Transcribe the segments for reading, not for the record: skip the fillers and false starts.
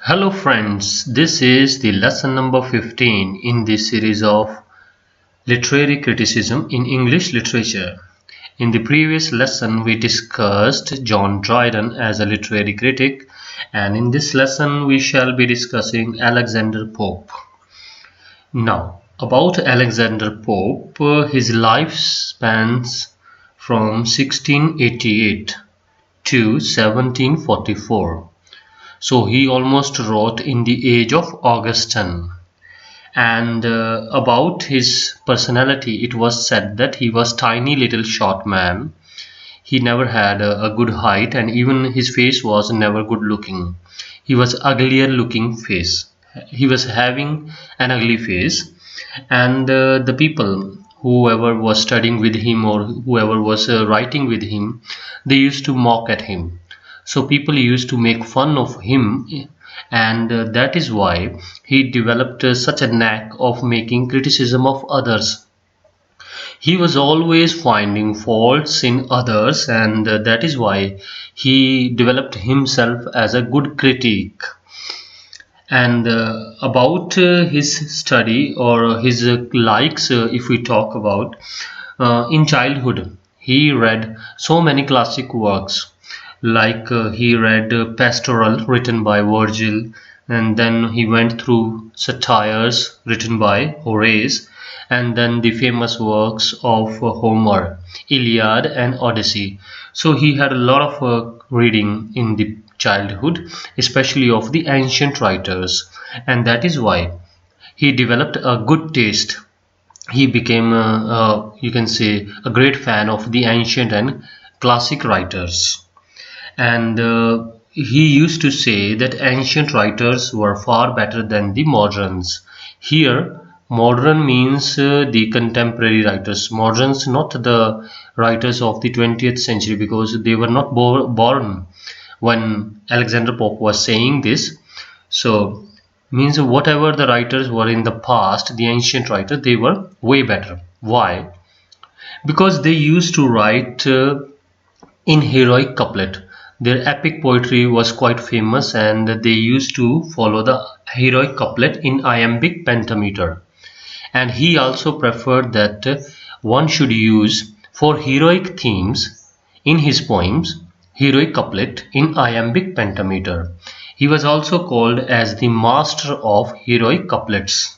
Hello friends, this is the lesson number 15 in this series of literary criticism in English literature. In the previous lesson we discussed John Dryden as a literary critic, and in this lesson we shall be discussing Alexander Pope. Now, about Alexander Pope, his life spans from 1688 to 1744. So he almost wrote in the age of Augustine. And about his personality, it was said that he was tiny little short man. He never had a good height, and even his face was never good looking. He was uglier looking face. He was having an ugly face, and the people, whoever was studying with him or whoever was writing with him, they used to mock at him. So people used to make fun of him, and that is why he developed such a knack of making criticism of others. He was always finding faults in others, and that is why he developed himself as a good critic. And about his study or his likes, if we talk about in childhood, he read so many classic works, like he read Pastoral written by Virgil, and then he went through satires written by Horace, and then the famous works of Homer, Iliad and Odyssey. So he had a lot of reading in the childhood, especially of the ancient writers, and that is why he developed a good taste. He became you can say a great fan of the ancient and classic writers. And he used to say that ancient writers were far better than the moderns. Here modern means the contemporary writers. Moderns, not the writers of the 20th century, because they were not born when Alexander Pope was saying this. So means whatever the writers were in the past, the ancient writers, they were way better. Why? Because they used to write in heroic couplet. Their epic poetry was quite famous, and they used to follow the heroic couplet in iambic pentameter. And he also preferred that one should use for heroic themes in his poems heroic couplet in iambic pentameter. He was also called as the master of heroic couplets.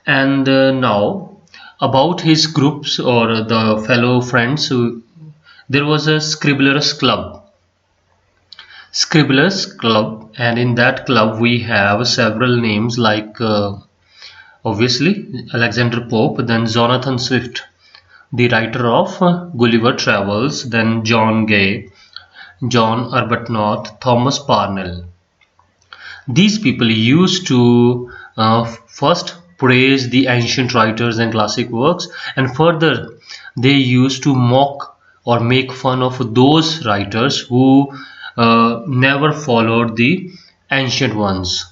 And now about his groups or the fellow friends, there was a scribblers club, and in that club we have several names, like obviously Alexander Pope, then Jonathan Swift, the writer of Gulliver Travels, then John Gay, John Arbuthnot, Thomas Parnell. These people used to first praise the ancient writers and classic works, and further they used to mock or make fun of those writers who never followed the ancient ones.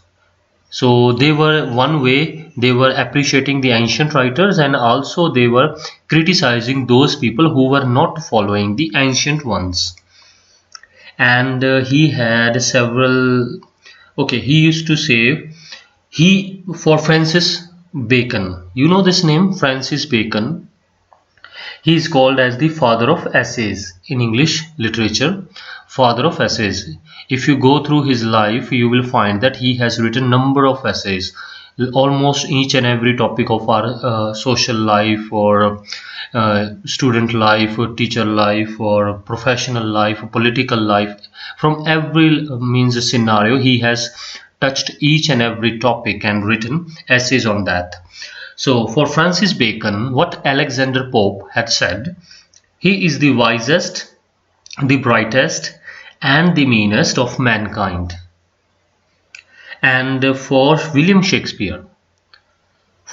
So they were, one way they were appreciating the ancient writers, and also they were criticizing those people who were not following the ancient ones. And he had several, okay, he used to say, he, for Francis Bacon, you know this name, Francis Bacon. He is called as the father of essays in English literature, father of essays. If you go through his life, you will find that he has written number of essays, almost each and every topic of our social life, or student life, or teacher life, or professional life, or political life. From every means scenario, he has touched each and every topic and written essays on that. So for Francis Bacon, what Alexander Pope had said, he is the wisest, the brightest, and the meanest of mankind. And for William Shakespeare,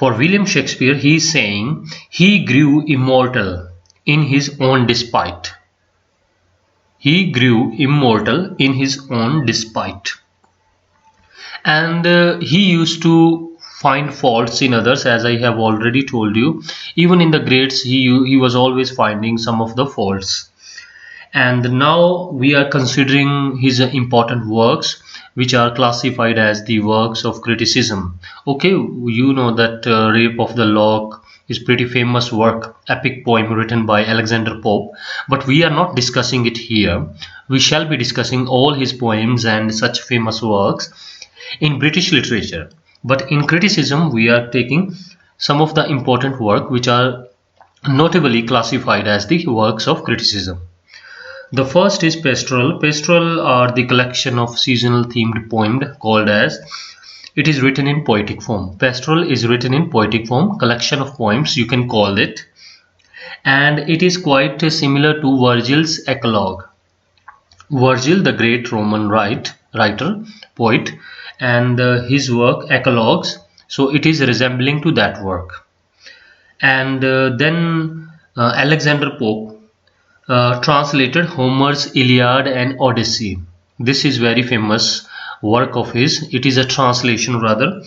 he is saying he grew immortal in his own despite. He grew immortal in his own despite. And he used to find faults in others, as I have already told you. Even in the greats, he was always finding some of the faults. And now we are considering his important works. which are classified as the works of criticism. Okay, you know that Rape of the Lock is pretty famous work, epic poem written by Alexander Pope, but we are not discussing it here. We shall be discussing all his poems and such famous works in British literature. But in criticism, we are taking some of the important work which are notably classified as the works of criticism. The first is Pastoral. Pastoral are the collection of seasonal themed poems called as, it is written in poetic form. Pastoral is written in poetic form, collection of poems you can call it, and it is quite similar to Virgil's Eclogue. Virgil, the great Roman writer, poet, and his work Eclogues, so it is resembling to that work. And then Alexander Pope translated Homer's Iliad and Odyssey. This is very famous work of his. It is a translation rather.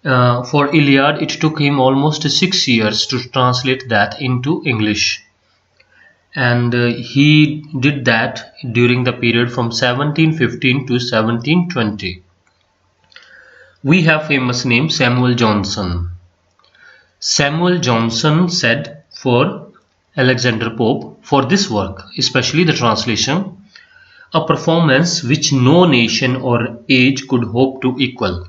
For Iliad, it took him almost 6 years to translate that into English. And he did that during the period from 1715 to 1720. We have famous name Samuel Johnson. Samuel Johnson said for Alexander Pope, for this work, especially the translation, a performance which no nation or age could hope to equal.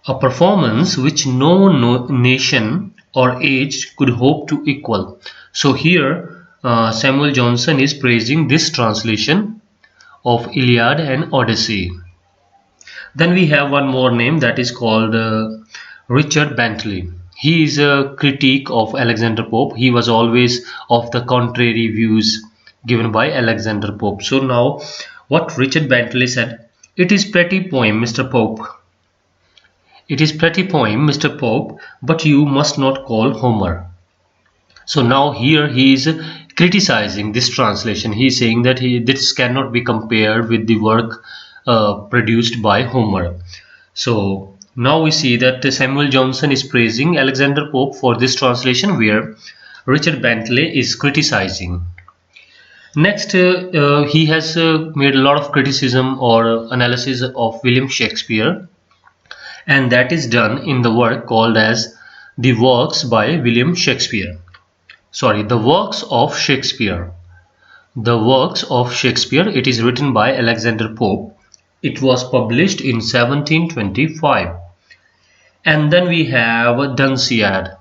A performance which no nation or age could hope to equal. So here Samuel Johnson is praising this translation of Iliad and Odyssey. Then we have one more name that is called Richard Bentley. He is a critique of Alexander Pope. He was always of the contrary views given by Alexander Pope. So now what Richard Bentley said, it is pretty poem, Mr. Pope. It is pretty poem, Mr. Pope, but you must not call Homer. So now here he is criticizing this translation. He is saying that this cannot be compared with the work produced by Homer. So now we see that Samuel Johnson is praising Alexander Pope for this translation, where Richard Bentley is criticizing. Next, he has made a lot of criticism or analysis of William Shakespeare, and that is done in the work called as The Works by William Shakespeare. Sorry, The Works of Shakespeare. The Works of Shakespeare. It is written by Alexander Pope. It was published in 1725. And then we have Dunciad.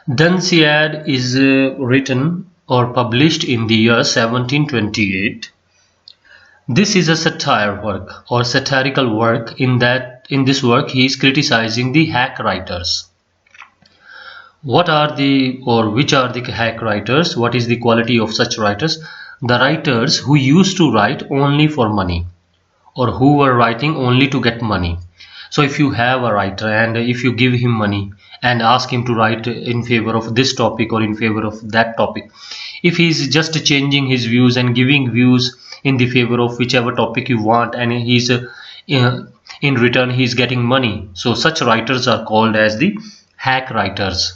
Dunciad is written or published in the year 1728. This is a satire work or satirical work in this work he is criticizing the hack writers. What are the or which are the hack writers? What is the quality of such writers? The writers who used to write only for money, or who were writing only to get money. So if you have a writer and if you give him money and ask him to write in favor of this topic or in favor of that topic, if he is just changing his views and giving views in the favor of whichever topic you want, and he's in return he is getting money, so such writers are called as the hack writers.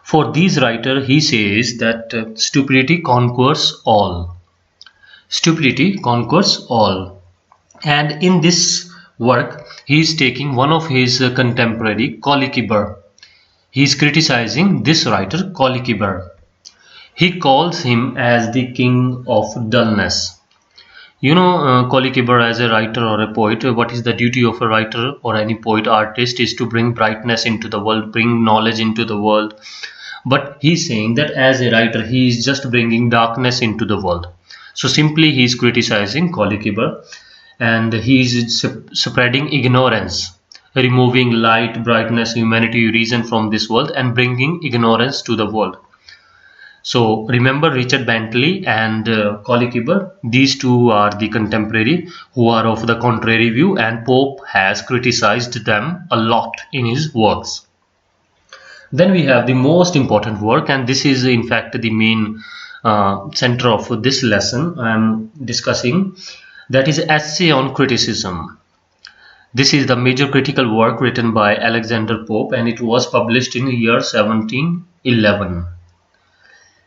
For these writers, he says that stupidity conquers all. Stupidity conquers all. And in this work, he is taking one of his contemporary, Colikiber. He is criticizing this writer, Colikiber. He calls him as the king of dullness. You know, Colikiber as a writer or a poet, what is the duty of a writer or any poet artist is to bring brightness into the world, bring knowledge into the world. But he is saying that as a writer, he is just bringing darkness into the world. So simply he is criticizing Colikiber, and he is spreading ignorance, removing light, brightness, humanity, reason from this world and bringing ignorance to the world. So remember Richard Bentley and Colikiber, these two are the contemporary who are of the contrary view, and Pope has criticized them a lot in his works. Then we have the most important work, and this is in fact the main center of this lesson I am discussing, that is Essay on Criticism. This is the major critical work written by Alexander Pope, and it was published in the year 1711.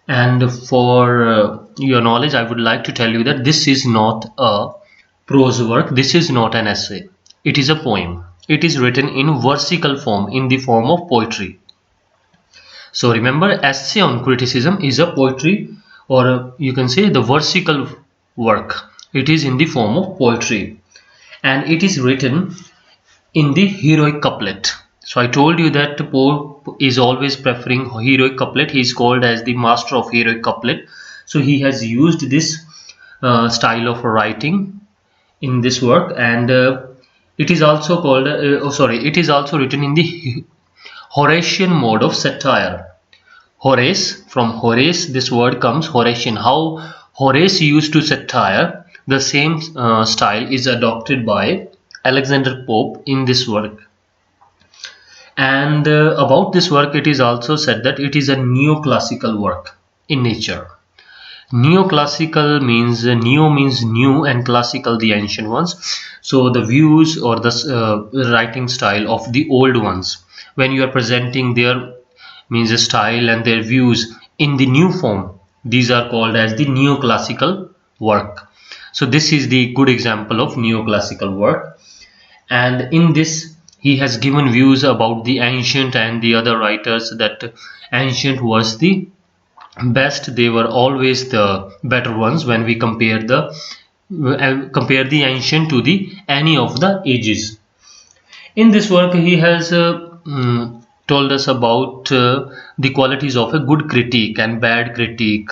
And for your knowledge, I would like to tell you that this is not a prose work, this is not an essay. It is a poem. It is written in versical form, in the form of poetry. So remember, essay on criticism is a poetry, or you can say the versical work. It is in the form of poetry, and it is written in the heroic couplet. So I told you that Pope is always preferring heroic couplet. He is called as the master of heroic couplet. So he has used this style of writing in this work, and it is also called it is also written in the Horatian mode of satire. Horace, from Horace this word comes, Horatian. How Horace used to satire, the same style is adopted by Alexander Pope in this work. And about this work, it is also said that it is a neoclassical work in nature. Neoclassical means neo means new and classical the ancient ones. So the views or the writing style of the old ones, when you are presenting their means a style and their views in the new form, these are called as the neoclassical work. So this is the good example of neoclassical work, and in this he has given views about the ancient and the other writers, that ancient was the best, they were always the better ones when we compare the ancient to the any of the ages. In this work he has told us about the qualities of a good critique and bad critique,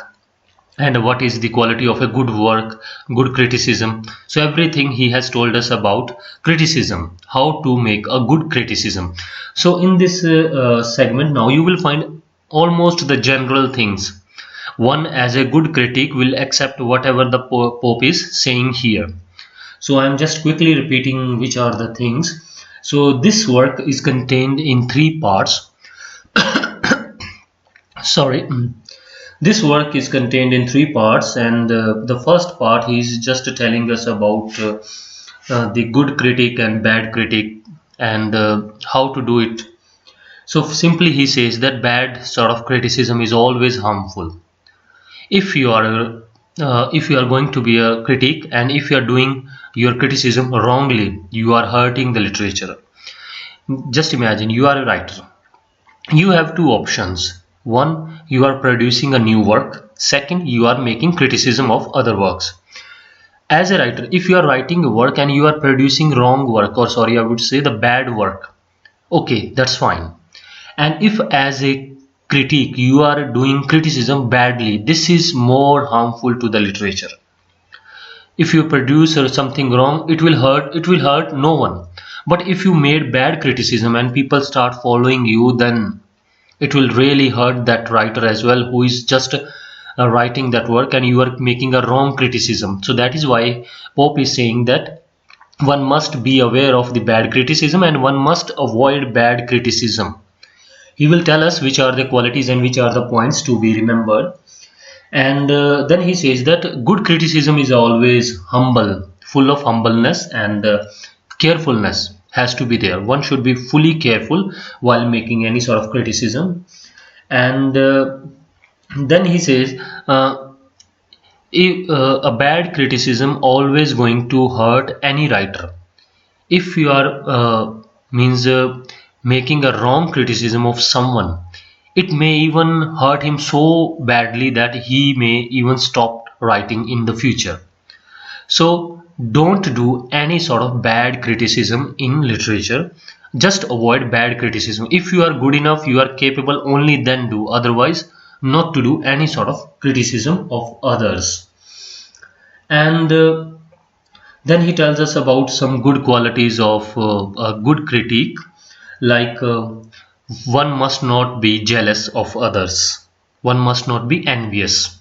and what is the quality of a good work, good criticism. So everything he has told us about criticism, how to make a good criticism. So in this segment now you will find almost the general things. One, as a good critic, will accept whatever the Pope is saying here. So I am just quickly repeating which are the things. So this work is contained in 3 parts. Sorry. This work is contained in 3 parts, and the first part he is just telling us about the good critic and bad critic, and how to do it. So simply he says that bad sort of criticism is always harmful. If you are going to be a critic, and if you are doing your criticism wrongly, you are hurting the literature. Just imagine you are a writer. You have 2 options. One, you are producing a new work. Second, you are making criticism of other works. As a writer, if you are writing a work and you are producing wrong work, or sorry, I would say the bad work, okay, that's fine. And if as a critique you are doing criticism badly, this is more harmful to the literature. If you produce something wrong, it will hurt no one. But if you made bad criticism and people start following you, then it will really hurt that writer as well, who is just writing that work, and you are making a wrong criticism. So that is why Pope is saying that one must be aware of the bad criticism and one must avoid bad criticism. He will tell us which are the qualities and which are the points to be remembered. And then he says that good criticism is always humble, full of humbleness, and carefulness has to be there. One should be fully careful while making any sort of criticism. And then he says a bad criticism always going to hurt any writer. If you are making a wrong criticism of someone, it may even hurt him so badly that he may even stop writing in the future. So don't do any sort of bad criticism in literature. Just avoid bad criticism. If you are good enough, you are capable, only then do. Otherwise, not to do any sort of criticism of others. And then he tells us about some good qualities of a good critique, like one must not be jealous of others, one must not be envious.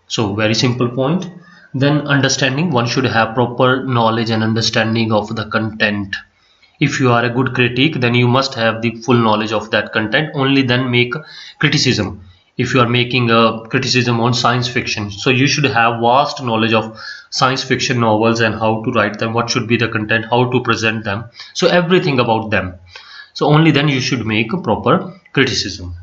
So very simple point. Then understanding, one should have proper knowledge and understanding of the content. If you are a good critic, then you must have the full knowledge of that content, only then make criticism. If you are making a criticism on science fiction, so you should have vast knowledge of science fiction novels and how to write them, what should be the content, how to present them, so everything about them. So only then you should make a proper criticism.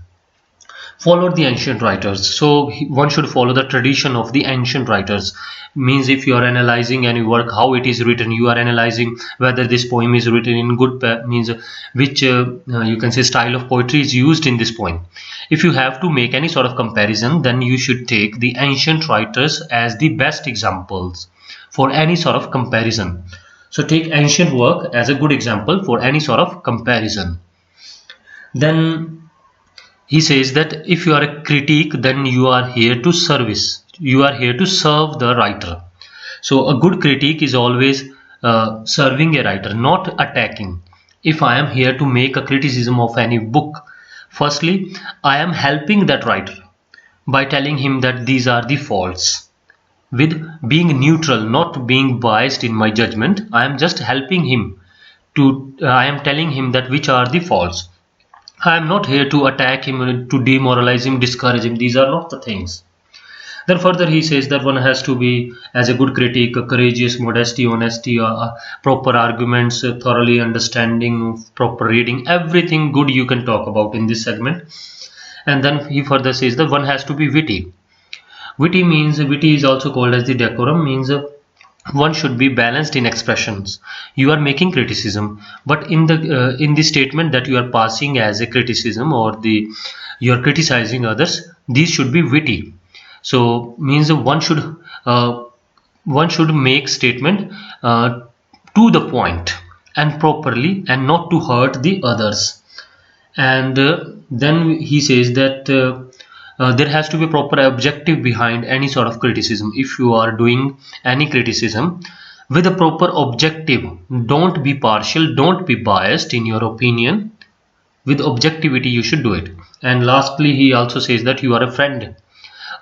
followed the ancient writers. So one should follow the tradition of the ancient writers. Means if you are analyzing any work, how it is written, you are analyzing whether this poem is written in good means which you can say style of poetry is used in this poem. If you have to make any sort of comparison, then you should take the ancient writers as the best examples for any sort of comparison. So take ancient work as a good example for any sort of comparison. Then he says that if you are a critic, then you are here to service. You are here to serve the writer. So a good critique is always serving a writer, not attacking. If I am here to make a criticism of any book, firstly, I am helping that writer by telling him that these are the faults. With being neutral, not being biased in my judgment, I am just helping him to, I am telling him that which are the faults. I am not here to attack him, to demoralize him, discourage him. These are not the things. Then further he says that one has to be, as a good critic, courageous, modesty, honesty, proper arguments, thoroughly understanding, proper reading, everything good you can talk about in this segment. And then he further says that one has to be witty. Witty means, witty is also called as the decorum, means one should be balanced in expressions. You are making criticism, but in the statement that you are passing as a criticism, or you are criticizing others, these should be witty. So means one should make statement to the point and properly, and not to hurt the others. And then he says that there has to be proper objective behind any sort of criticism. If you are doing any criticism with a proper objective, don't be partial, don't be biased in your opinion. With objectivity you should do it. And lastly he also says that you are a friend.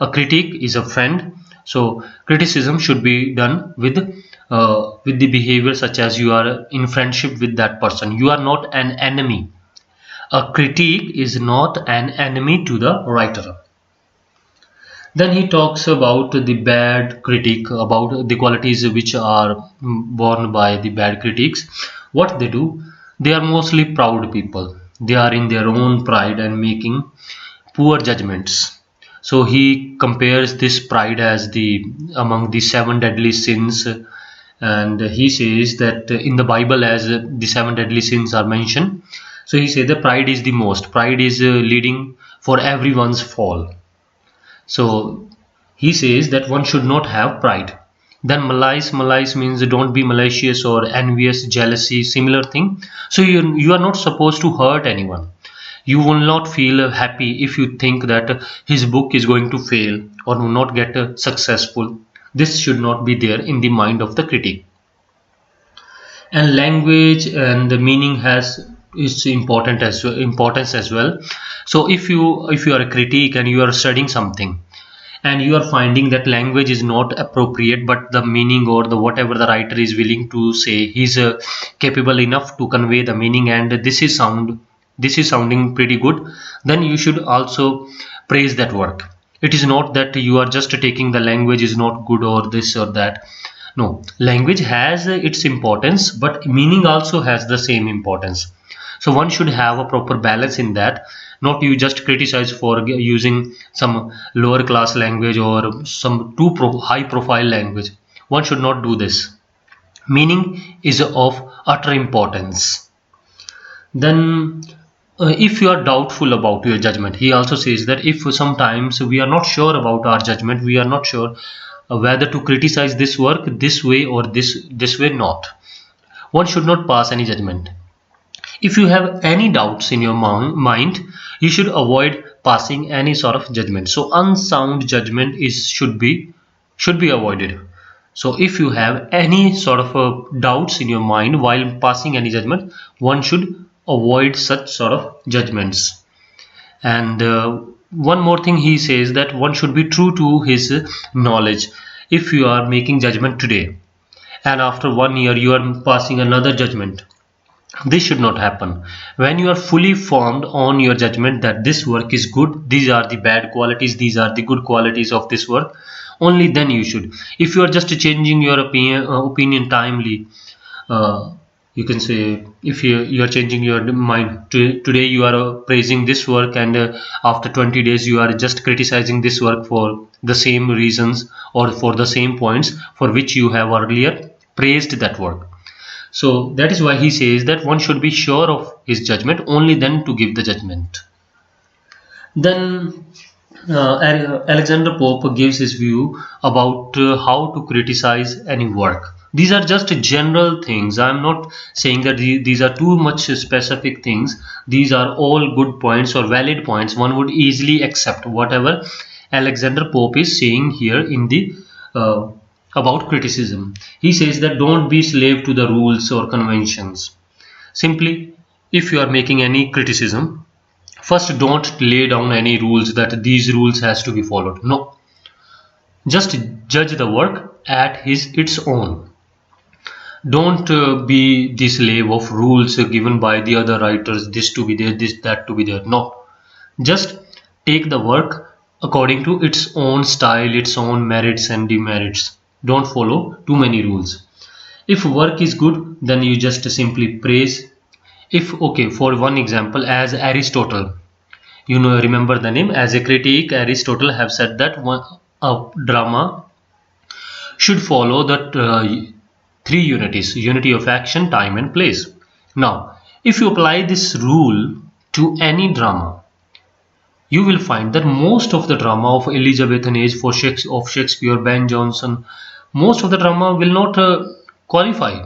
A critic is a friend. So criticism should be done with the behavior such as you are in friendship with that person. You are not an enemy. A critique is not an enemy to the writer. Then he talks about the bad critic, about the qualities which are born by the bad critics. What they do, they are mostly proud people. They are in their own pride and making poor judgments. So he compares this pride as among the 7 deadly sins, and he says that in the Bible, as the 7 deadly sins are mentioned, so he says that pride is the most. Pride is leading for everyone's fall. So he says that one should not have pride. Then malice means don't be malicious or envious, jealousy, similar thing. So you are not supposed to hurt anyone. You will not feel happy if you think that his book is going to fail or will not get successful. This should not be there in the mind of the critic. And language and the meaning has its importance as well. So if you are a critic and you are studying something, and you are finding that language is not appropriate, but the meaning or the whatever the writer is willing to say, he's capable enough to convey the meaning, and this is sounding pretty good, then you should also praise that work. It is not that you are just taking the language is not good or this or that. No, language has its importance, but meaning also has the same importance. So one should have a proper balance in that. Not you just criticize for using some lower class language or some too high profile language. One should not do this. Meaning is of utter importance. Then if you are doubtful about your judgment, he also says that if sometimes we are not sure about our judgment, we are not sure whether to criticize this work this way or this way not, one should not pass any judgment. If you have any doubts in your mind, you should avoid passing any sort of judgment. So unsound judgment should be avoided. So if you have any sort of doubts in your mind while passing any judgment, one should avoid such sort of judgments. And one more thing he says that one should be true to his knowledge. If you are making judgment today and after 1 year you are passing another judgment, this should not happen. When you are fully formed on your judgment that this work is good, these are the bad qualities, these are the good qualities of this work, only then you should. If you are just changing your opinion timely, you can say, if you are changing your mind, today you are praising this work, and after 20 days you are just criticizing this work for the same reasons or for the same points for which you have earlier praised that work. So that is why he says that one should be sure of his judgment, only then to give the judgment. Then Alexander Pope gives his view about how to criticize any work. These are just general things. I am not saying that these are too much specific things. These are all good points or valid points. One would easily accept whatever Alexander Pope is saying here in the about criticism. He says that don't be slave to the rules or conventions. Simply, if you are making any criticism, first don't lay down any rules that these rules has to be followed. No, just judge the work at its own. Don't be the slave of rules given by the other writers, this to be there, this that to be there. No, just take the work according to its own style, its own merits and demerits. Don't follow too many rules. If work is good, then you just simply praise. If, okay, for one example, as Aristotle, you know, remember the name, as a critic, Aristotle have said that a drama should follow the three unities: unity of action, time and place. Now, if you apply this rule to any drama, you will find that most of the drama of Elizabethan age of Shakespeare, Ben Jonson, most of the drama will not qualify.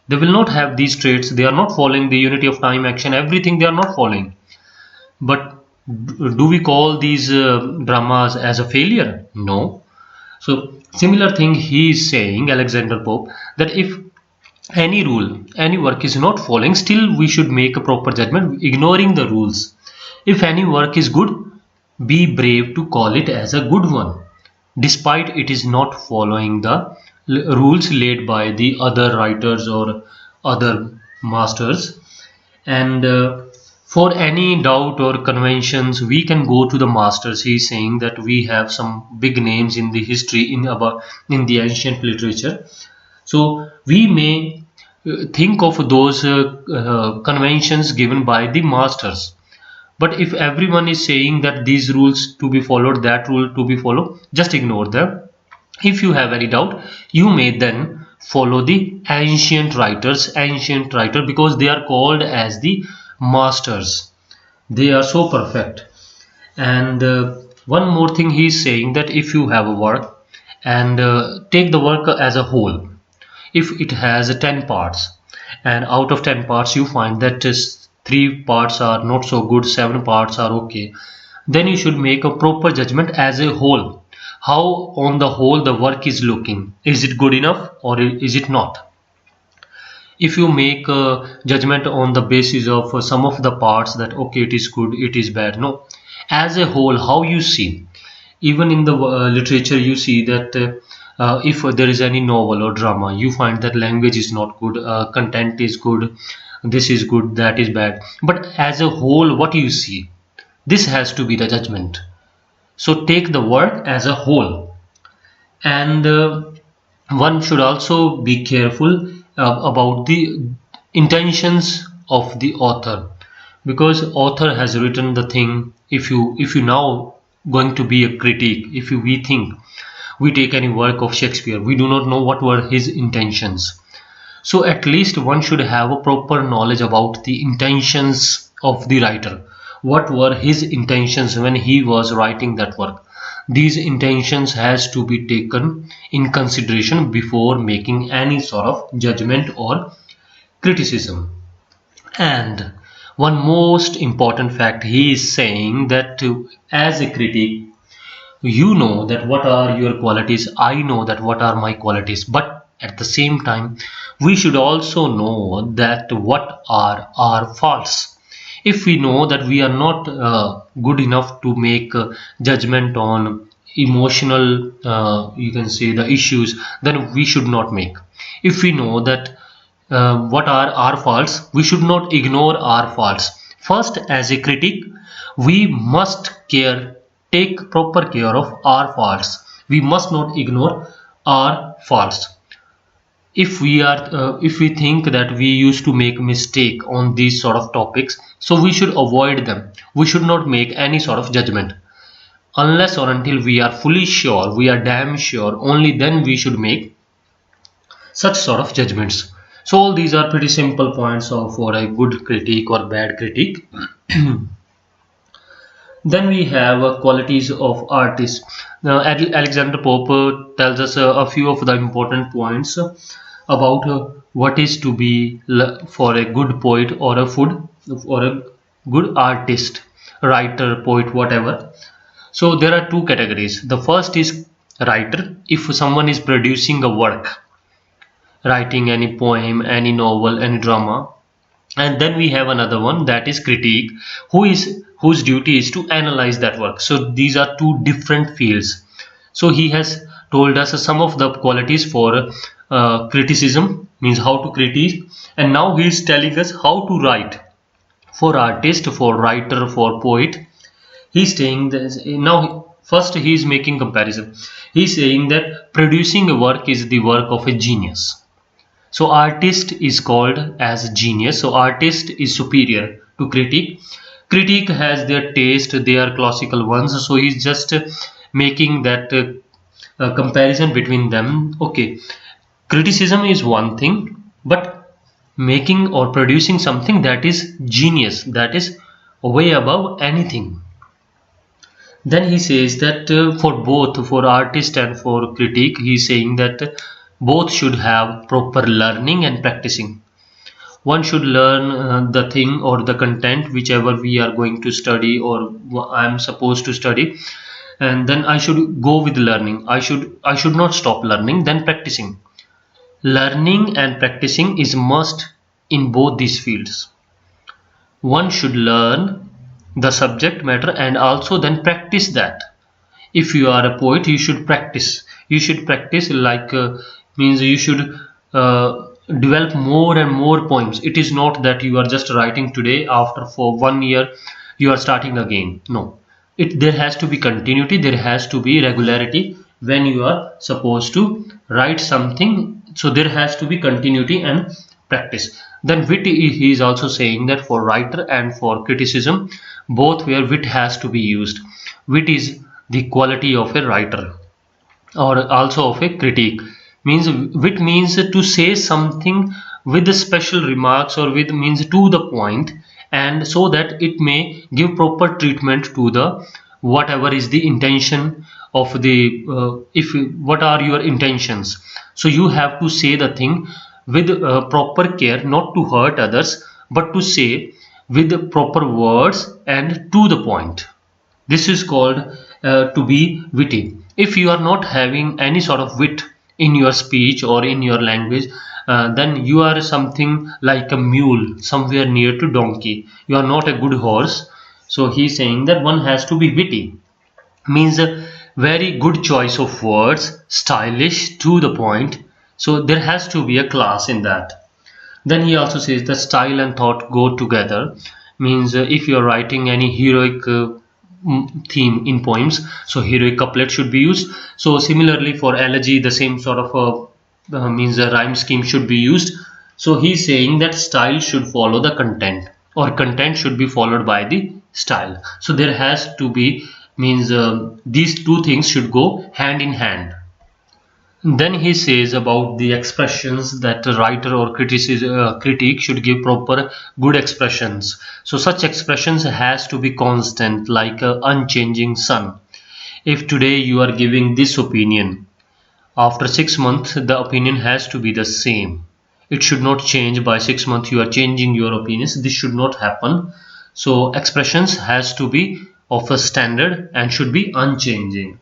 They will not have these traits. They are not following the unity of time, action, everything they are not following. But do we call these dramas as a failure? No. So similar thing he is saying, Alexander Pope, that if any rule, any work is not following, still we should make a proper judgment ignoring the rules. If any work is good, be brave to call it as a good one, despite it is not following the rules laid by the other writers or other masters. And for any doubt or conventions, we can go to the masters. He is saying that we have some big names in the history, in the ancient literature. So we may think of those conventions given by the masters. But if everyone is saying that these rules to be followed, that rule to be followed, just ignore them. If you have any doubt, you may then follow the ancient writers, because they are called as the masters. They are so perfect. And one more thing he is saying, that if you have a work and take the work as a whole, if it has 10 parts and out of 10 parts you find that 3 parts are not so good, 7 parts are okay, then you should make a proper judgment as a whole. How on the whole the work is looking. Is it good enough or is it not? If you make a judgment on the basis of some of the parts, that okay, it is good, it is bad. No, as a whole, how you see. Even in the literature you see that if there is any novel or drama, you find that language is not good, content is good, this is good, that is bad. But as a whole, what you see, this has to be the judgment. So take the work as a whole. And one should also be careful about the intentions of the author, because author has written the thing. If you now going to be a critic, if we think we take any work of Shakespeare, we do not know what were his intentions. So at least one should have a proper knowledge about the intentions of the writer. What were his intentions when he was writing that work? These intentions has to be taken in consideration before making any sort of judgment or criticism. And one most important fact, he is saying that as a critic, you know that what are your qualities, I know that what are my qualities, but at the same time we should also know that what are our faults. If we know that we are not good enough to make judgment on emotional you can say the issues, then we should not make. If we know that what are our faults, we should not ignore our faults. First, as a critic, we must take proper care of our faults. We must not ignore our faults. if we think that we used to make mistake on these sort of topics, so we should avoid them. We should not make any sort of judgment unless or until we are fully sure, we are damn sure, only then we should make such sort of judgments. So all these are pretty simple points for a good critique or bad critique. Then we have qualities of artists. Now Alexander Pope tells us a few of the important points about what is to be for a good poet or a good artist, writer, poet, whatever. So there are two categories. The first is writer. If someone is producing a work, writing any poem, any novel, any drama. And then we have another one, that is critique, whose duty is to analyze that work. So these are two different fields. So he has told us some of the qualities for criticism, means how to critique, and now he is telling us how to write. For artist, for writer, for poet, he's saying this. Now first he is making comparison. He's saying that producing a work is the work of a genius. So artist is called as genius. So artist is superior to critique. Critique has their taste, they are classical ones. So he's just making that comparison between them. Okay, criticism is one thing, but making or producing something that is genius, that is way above anything. Then he says that for both, for artist and for critique, he is saying that both should have proper learning and practicing. One should learn the thing or the content whichever we are going to study or I am supposed to study, and then I should go with learning. I should not stop learning, then practicing. Learning and practicing is must in both these fields. One should learn the subject matter and also then practice that. If you are a poet, you should practice. You should practice like means you should develop more and more poems. It is not that you are just writing today, after for 1 year you are starting again. No, there has to be continuity, there has to be regularity when you are supposed to write something. So there has to be continuity and practice. Then wit, he is also saying that for writer and for criticism, both where wit has to be used. Wit is the quality of a writer or also of a critique. Means wit means to say something with the special remarks or with means to the point, and so that it may give proper treatment to the whatever is the intention of the what are your intentions. So you have to say the thing with proper care, not to hurt others, but to say with proper words and to the point. This is called to be witty. If you are not having any sort of wit in your speech or in your language, then you are something like a mule, somewhere near to donkey. You are not a good horse. So he is saying that one has to be witty, means a very good choice of words, stylish, to the point. So there has to be a class in that. Then he also says that style and thought go together, means if you are writing any heroic theme in poems, so heroic couplet should be used. So similarly for elegy, the same sort of means a rhyme scheme should be used. So he's saying that style should follow the content, or content should be followed by the style. So there has to be means these two things should go hand in hand. Then he says about the expressions that a writer or critique should give proper good expressions. So such expressions has to be constant, like an unchanging sun. If today you are giving this opinion, after 6 months the opinion has to be the same. It should not change by 6 months. You are changing your opinions. This should not happen. So expressions has to be of a standard and should be unchanging.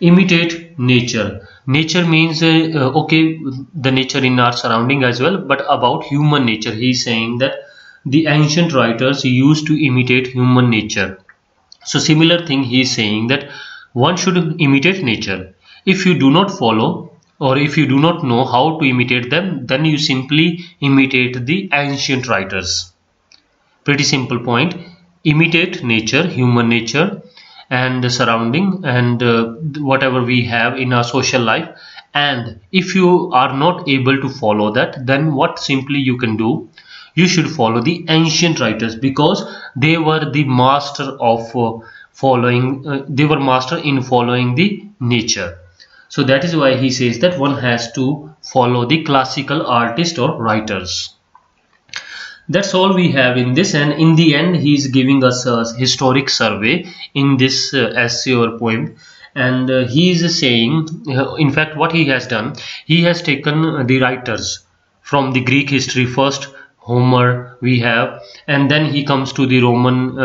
Imitate nature. Nature means okay, the nature in our surrounding as well, but about human nature. He is saying that the ancient writers used to imitate human nature. So similar thing he is saying that one should imitate nature. If you do not follow or if you do not know how to imitate them, then you simply imitate the ancient writers. Pretty simple point. Imitate nature, human nature, and the surrounding and whatever we have in our social life, And if you are not able to follow that, then what simply you can do, you should follow the ancient writers, because they were the master of they were master in following the nature. So that is why he says that one has to follow the classical artists or writers. That's all we have in this, and in the end he is giving us a historic survey in this essay or poem. And he is saying, in fact what he has done, he has taken the writers from the Greek history. First Homer we have, and then he comes to the Roman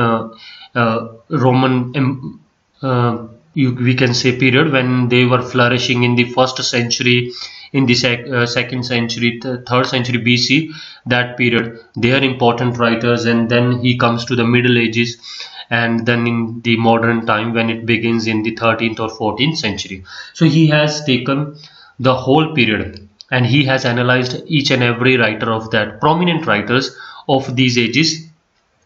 we can say period, when they were flourishing in the first century, in the second century, third century BC, that period they are important writers. And then he comes to the Middle Ages, and then in the modern time when it begins in the 13th or 14th century. So he has taken the whole period and he has analyzed each and every writer of that, prominent writers of these ages,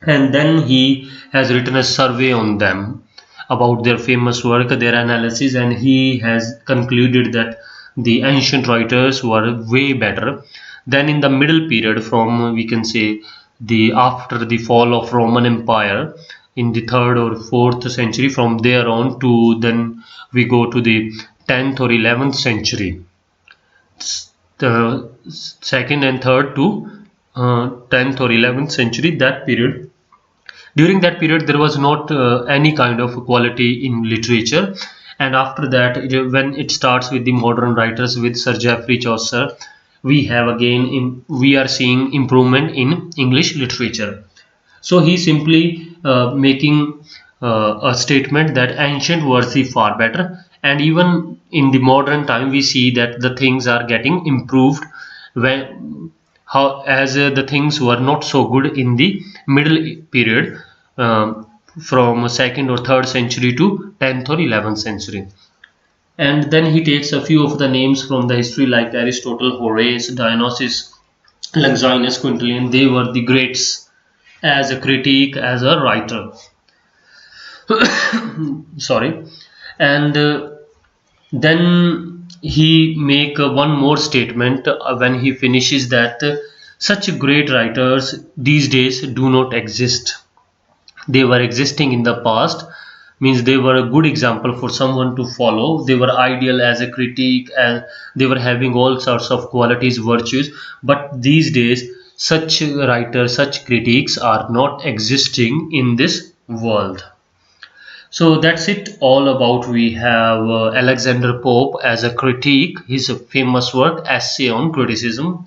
and then he has written a survey on them about their famous work, their analysis, and he has concluded that the ancient writers were way better than in the middle period, from we can say the after the fall of Roman Empire in the 3rd or 4th century. From there on to then we go to the 10th or 11th century, the 2nd and 3rd to 10th or 11th century, that period. During that period there was not any kind of equality in literature, and after that, when it starts with the modern writers with Sir Geoffrey Chaucer, we have again we are seeing improvement in English literature. So he simply making a statement that ancient was the far better, and even in the modern time we see that the things are getting improved when as the things were not so good in the middle period, from 2nd or 3rd century to 10th or 11th century. And then he takes a few of the names from the history like Aristotle, Horace, Dionysius, Longinus, Quintilian. They were the greats as a critic, as a writer. Sorry. And then he make one more statement when he finishes that such great writers these days do not exist. They were existing in the past, means they were a good example for someone to follow. They were ideal as a critique, and they were having all sorts of qualities, virtues. But these days such writers, such critiques are not existing in this world. So that's it all about. We have Alexander Pope as a critique, his famous work Essay on Criticism.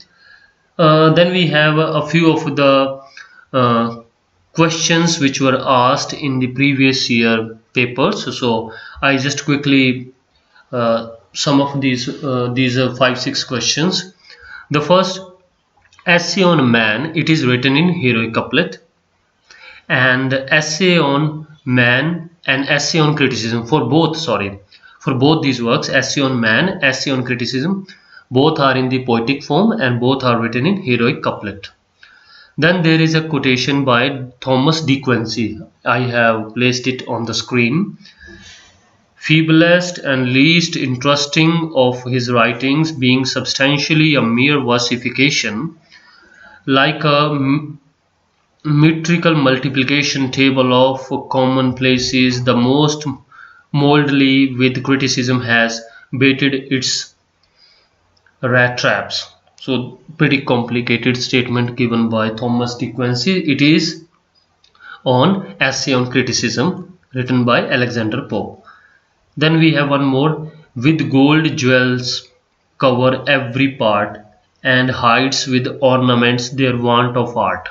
Then we have a few of the questions which were asked in the previous year papers. So I just quickly some of these 5-6 questions. The first, essay on man, it is written in heroic couplet, and essay on man and essay on criticism, for both these works, essay on man, essay on criticism, both are in the poetic form and both are written in heroic couplet. Then there is a quotation by Thomas de Quincey. I have placed it on the screen. Feeblest and least interesting of his writings, being substantially a mere versification, like a metrical multiplication table of commonplaces, the most moldly with criticism has baited its rat traps. So pretty complicated statement given by Thomas de Quincey. It is on Essay on Criticism, written by Alexander Pope. Then we have one more, with gold jewels cover every part, and hides with ornaments their want of art.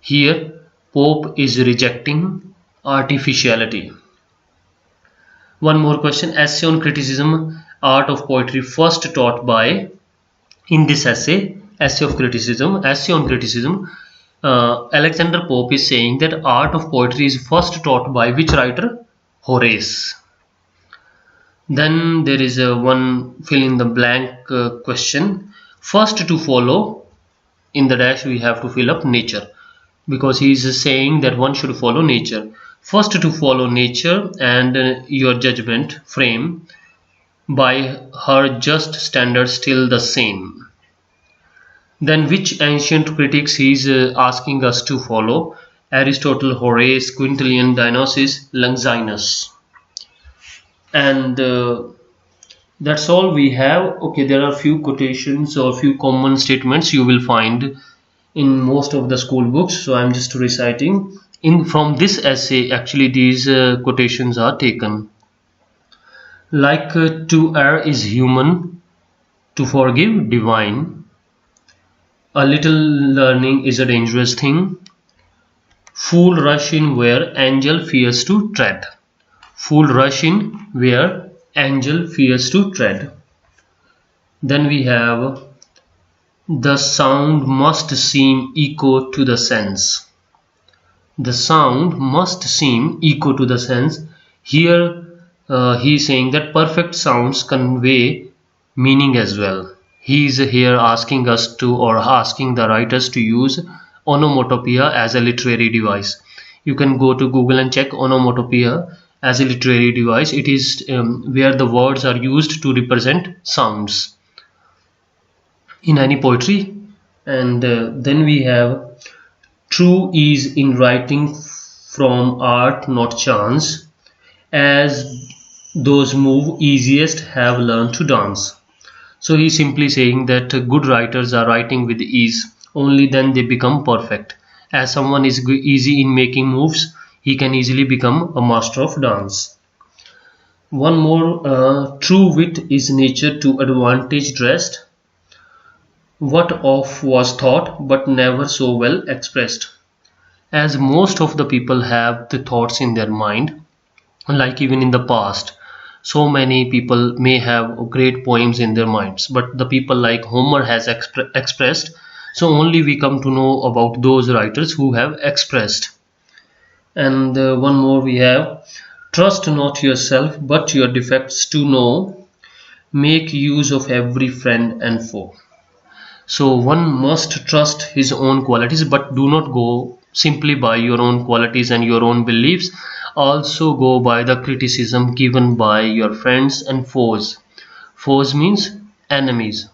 Here Pope is rejecting artificiality. One more question, Essay on Criticism, art of poetry first taught by, in this essay on criticism, Alexander Pope is saying that art of poetry is first taught by which writer? Horace. Then there is one fill in the blank question. First to follow, in the dash we have to fill up nature, because he is saying that one should follow nature. First to follow nature and your judgment frame by her just standards still the same. Then which ancient critics he is asking us to follow? Aristotle, Horace, Quintilian, Dionysius, Longinus. And that's all we have. Okay, there are few quotations or few common statements you will find in most of the school books, so I'm just reciting from this essay. Actually these quotations are taken. Like to err is human, to forgive divine, a little learning is a dangerous thing, fool rush in where angel fears to tread. Fool rush in where angel fears to tread. Then we have the sound must seem echo to the sense. The sound must seem echo to the sense. Here he is saying that perfect sounds convey meaning as well. He is here asking us to, or asking the writers to, use onomatopoeia as a literary device. You can go to Google and check onomatopoeia as a literary device. It is where the words are used to represent sounds in any poetry. And then we have true ease in writing from art not chance, as those move easiest have learned to dance. So he's simply saying that good writers are writing with ease, only then they become perfect. As someone is easy in making moves, he can easily become a master of dance. One more, true wit is nature to advantage dressed, what of was thought but never so well expressed. As most of the people have the thoughts in their mind, like even in the past, so many people may have great poems in their minds, but the people like Homer has expressed, so only we come to know about those writers who have expressed. And one more we have, trust not yourself but your defects to know, make use of every friend and foe. So one must trust his own qualities, but do not go simply by your own qualities and your own beliefs. Also go by the criticism given by your friends and foes. Foes means enemies.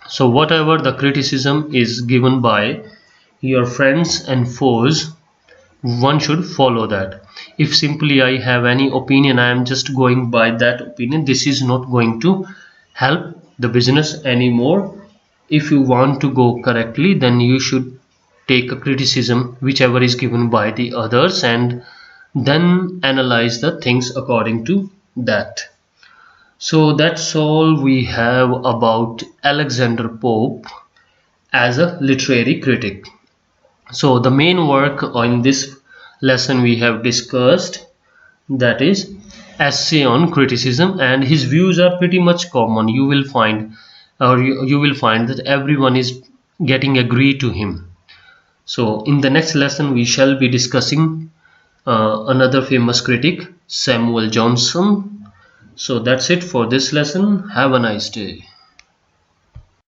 So whatever the criticism is given by your friends and foes, one should follow that. If simply I have any opinion, I am just going by that opinion, this is not going to help the business anymore. If you want to go correctly, then you should take a criticism whichever is given by the others and then analyze the things according to that. So that's all we have about Alexander Pope as a literary critic. So the main work in this lesson we have discussed, that is essay on criticism, and his views are pretty much common. You will find, or you will find that everyone is getting agree to him. So in the next lesson we shall be discussing another famous critic, Samuel Johnson. So that's it for this lesson. Have a nice day.